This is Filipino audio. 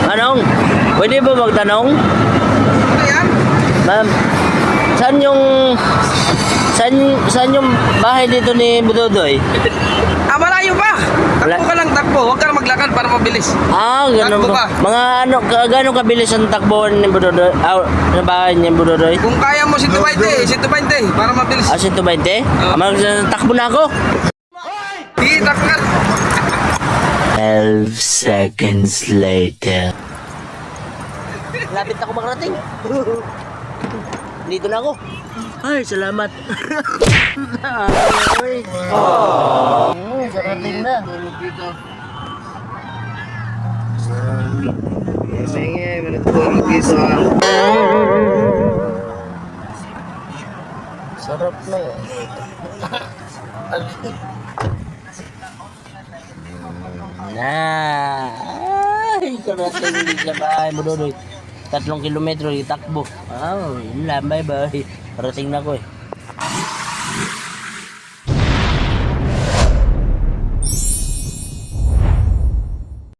Anong? Pwede ba magtanong? Ano yan? Ma'am, saan yung bahay dito ni Budodoy? Malayo pa. Takbo ka lang, takbo. Huwag ka na maglakad para mabilis. Ganun Takbo ba? ka. Mga gano'ng kabilis ang takbo ni Budodoy? Sa bahay ni Budodoy? Kung kaya mo 120, 120 para mabilis. 120? Takbo na ako. Di, takbo ka. 12 seconds later. Lapit ako makarating. Dito na ako. Ay, salamat. Ay. Karating na. Sarap na yan. Ay, karating din sa bahay mo doon. 3 kilometro itakbo. Lambay ba? Parating na ko eh.